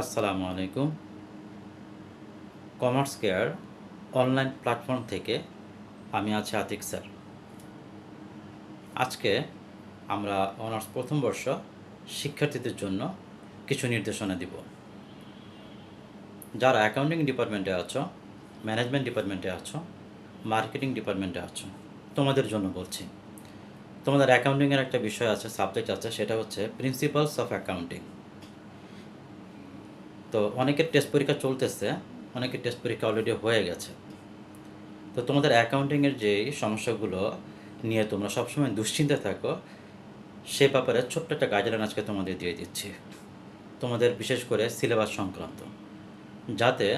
আসসালামু আলাইকুম। Commerce care online platform থেকে আমি আছি আতিক স্যার। আজকে আমরা অনার্স প্রথম বর্ষ শিক্ষার্থীদের জন্য কিছু নির্দেশনা দিব। যারা অ্যাকাউন্টিং ডিপার্টমেন্টে আছো, ম্যানেজমেন্ট ডিপার্টমেন্টে আছো, মার্কেটিং ডিপার্টমেন্টে আছো, তোমাদের জন্য বলছি। তোমাদের অ্যাকাউন্টিংয়ের একটা বিষয় আছে, সাবজেক্ট আছে, সেটা হচ্ছে প্রিন্সিপালস অফ অ্যাকাউন্টিং। তো অনেকের টেস্ট পরীক্ষা চলতেছে, অনেকের টেস্ট পরীক্ষা অলরেডি হয়ে গেছে। তো তোমাদের অ্যাকাউন্টিংয়ের যে সমস্যাগুলো নিয়ে তোমরা সবসময় দুশ্চিন্তা থাকো, সে ব্যাপারে ছোট্ট একটা গাইডলাইন আজকে তোমাদের দিয়ে দিচ্ছি, তোমাদের বিশেষ করে সিলেবাস সংক্রান্ত, যাতে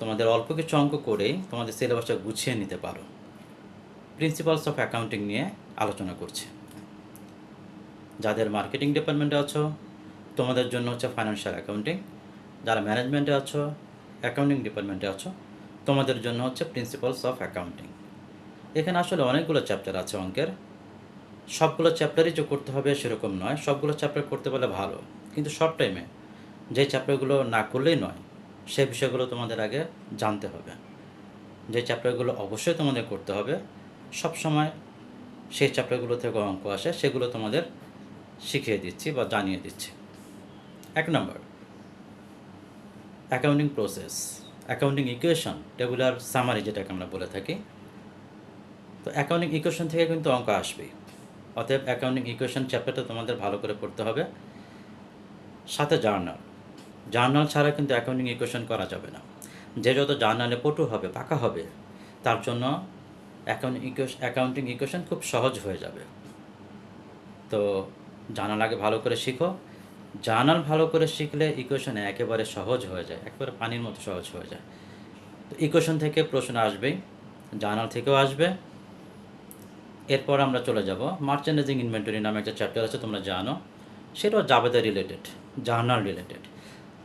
তোমাদের অল্প কিছু অঙ্ক করেই তোমাদের সিলেবাসটা গুছিয়ে নিতে পারো। প্রিন্সিপালস অফ অ্যাকাউন্টিং নিয়ে আলোচনা করছি। যাদের মার্কেটিং ডিপার্টমেন্টে আছো তোমাদের জন্য হচ্ছে ফাইন্যান্সিয়াল অ্যাকাউন্টিং, যারা ম্যানেজমেন্টে আছো, অ্যাকাউন্টিং ডিপার্টমেন্টে আছো, তোমাদের জন্য হচ্ছে প্রিন্সিপালস অফ অ্যাকাউন্টিং। এখানে আসলে অনেকগুলো চ্যাপ্টার আছে অঙ্কের। সবগুলো চ্যাপ্টারই যে করতে হবে সেরকম নয়, সবগুলো চ্যাপ্টার করতে পারলে ভালো, কিন্তু শর্ট টাইমে যে চ্যাপ্টারগুলো না করলেই নয় সেই বিষয়গুলো তোমাদের আগে জানতে হবে। যে চ্যাপ্টারগুলো অবশ্যই তোমাদের করতে হবে, সব সময় সেই চ্যাপ্টারগুলো থেকে অঙ্ক আসে, সেগুলো তোমাদের শিখিয়ে দিচ্ছি বা জানিয়ে দিচ্ছি। 1 number, accounting process, accounting equation, tabular summary যেটাকে আমরা বলে থাকি। তো অ্যাকাউন্টিং ইকুয়েশন থেকে কিন্তু অঙ্ক আসবেই, অতএব অ্যাকাউন্টিং ইকুয়েশন চ্যাপ্টারটা তোমাদের ভালো করে পড়তে হবে। সাথে জার্নাল, জার্নাল ছাড়া কিন্তু অ্যাকাউন্টিং ইকুয়েশন করা যাবে না। যে যত জার্নালে পটু হবে, পাকা হবে, তার জন্য অ্যাকাউন্টিং ইকুয়েশন খুব সহজ হয়ে যাবে। তো জার্নাল আগে ভালো করে শিখো। জার্নাল ভালো করে শিখলে ইকুয়েশন একেবারে সহজ হয়ে যায়, একেবারে পানির মতো সহজ হয়ে যায়। তো ইকুয়েশন থেকে প্রশ্ন আসবেই, জার্নাল থেকেও আসবে। এরপর আমরা চলে যাব মার্চেন্ডাইজিং ইনভেন্টরি নামে একটা চ্যাপ্টার আছে, তোমরা জানো, সেটাও জাবেদা রিলেটেড, জার্নাল রিলেটেড।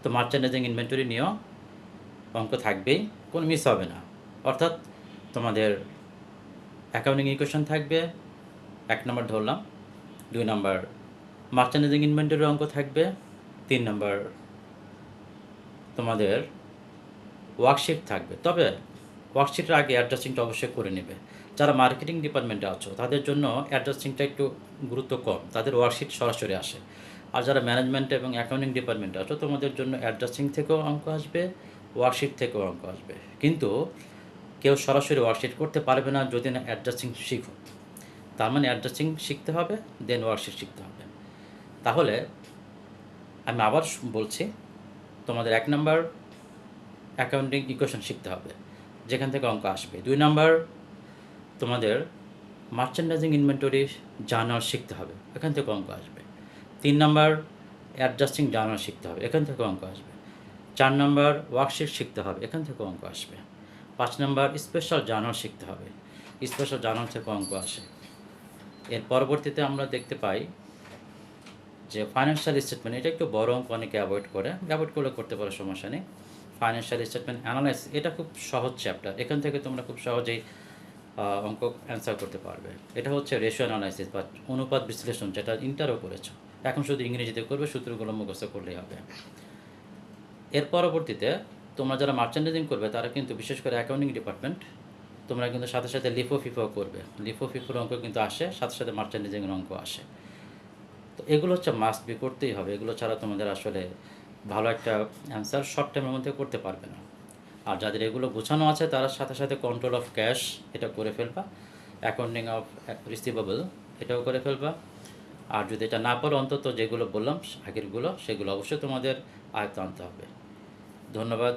তো মার্চেন্ডাইজিং ইনভেন্টরি নিয়েও অঙ্ক থাকবেই, কোনো মিস হবে না। অর্থাৎ তোমাদের অ্যাকাউন্টিং ইকুয়েশন থাকবে 1 নম্বর ধরলাম, 2 নম্বর মার্চেন্ডাইজিং ইনভেন্টরি অঙ্ক থাকবে, 3 নম্বর তোমাদের ওয়ার্কশিট থাকবে। তবে ওয়ার্কশিটের আগে অ্যাডজাস্টিংটা অবশ্যই করে নেবে। যারা মার্কেটিং ডিপার্টমেন্টে আছো তাদের জন্য অ্যাডজাস্টিংটা একটু গুরুত্ব কম, তাদের ওয়ার্কশিট সরাসরি আসে। আর যারা ম্যানেজমেন্ট এবং অ্যাকাউন্টিং ডিপার্টমেন্টে আছো তোমাদের জন্য অ্যাডজাস্টিং থেকেও অঙ্ক আসবে, ওয়ার্কশিট থেকেও অঙ্ক আসবে। কিন্তু কেউ সরাসরি ওয়ার্কশিট করতে পারবে না যদি না অ্যাডজাস্টিং শিখো। তার মানে অ্যাডজাস্টিং শিখতে হবে, দেন ওয়ার্কশিট শিখতে হবে। তাহলে আমি আবার বলছি, তোমাদের 1 নম্বর অ্যাকাউন্টিং ইকুয়েশন শিখতে হবে, যেখান থেকে অঙ্ক আসবে। 2 নম্বর তোমাদের মার্চেন্ডাইজিং ইনভেন্টরি জার্নাল শিখতে হবে, এখান থেকে অঙ্ক আসবে। 3 নম্বর অ্যাডজাস্টিং জার্নাল শিখতে হবে, এখান থেকে অঙ্ক আসবে। 4 নম্বর ওয়ার্কশিট শিখতে হবে, এখান থেকে অঙ্ক আসবে। 5 নম্বর স্পেশাল জার্নাল শিখতে হবে, স্পেশাল জার্নাল থেকে অঙ্ক আসে। এর পরবর্তীতে আমরা দেখতে পাই যে ফাইন্যান্সিয়াল স্টেটমেন্ট, এটা একটু বড় অঙ্ক, অনেকে অ্যাভয়েড করলে করতে পারো, সমস্যা নেই। ফাইন্যান্সিয়াল স্টেটমেন্ট অ্যানালাইসিস, এটা খুব সহজ চ্যাপ্টার, এখান থেকে তোমরা খুব সহজেই অঙ্ক অ্যান্সার করতে পারবে। এটা হচ্ছে রেশিও অ্যানালাইসিস বা অনুপাত বিশ্লেষণ, যেটা ইন্টারও করেছো, এখন শুধু ইংরেজিতে করবে, সূত্রগুলো মুখস্থ করলেই হবে। এর পরবর্তীতে তোমরা যারা মার্চেন্ডাইজিং করবে তারা কিন্তু বিশেষ করে অ্যাকাউন্টিং ডিপার্টমেন্ট, তোমরা কিন্তু সাথে সাথে লিফো ফিফো করবে, লিফো ফিফোর অঙ্ক কিন্তু আসে, সাথে সাথে মার্চেন্ডাইজিংয়ের অঙ্ক আসে। তো এগুলো হচ্ছে মাস্ট বি, করতেই হবে, এগুলো ছাড়া তোমাদের আসলে ভালো একটা অ্যান্সার শর্ট টাইমের মধ্যে করতে পারবে না। আর যাদের এগুলো গোছানো আছে তারা সাথে সাথে কন্ট্রোল অফ ক্যাশ এটা করে ফেলবা, অ্যাকাউন্টিং অফ রিসিভেবল এটাও করে ফেলবা। আর যদি এটা না পারো, অন্তত যেগুলো বললাম আগেরগুলো, সেগুলো অবশ্যই তোমাদের আয়ত্ত আনতে হবে। ধন্যবাদ।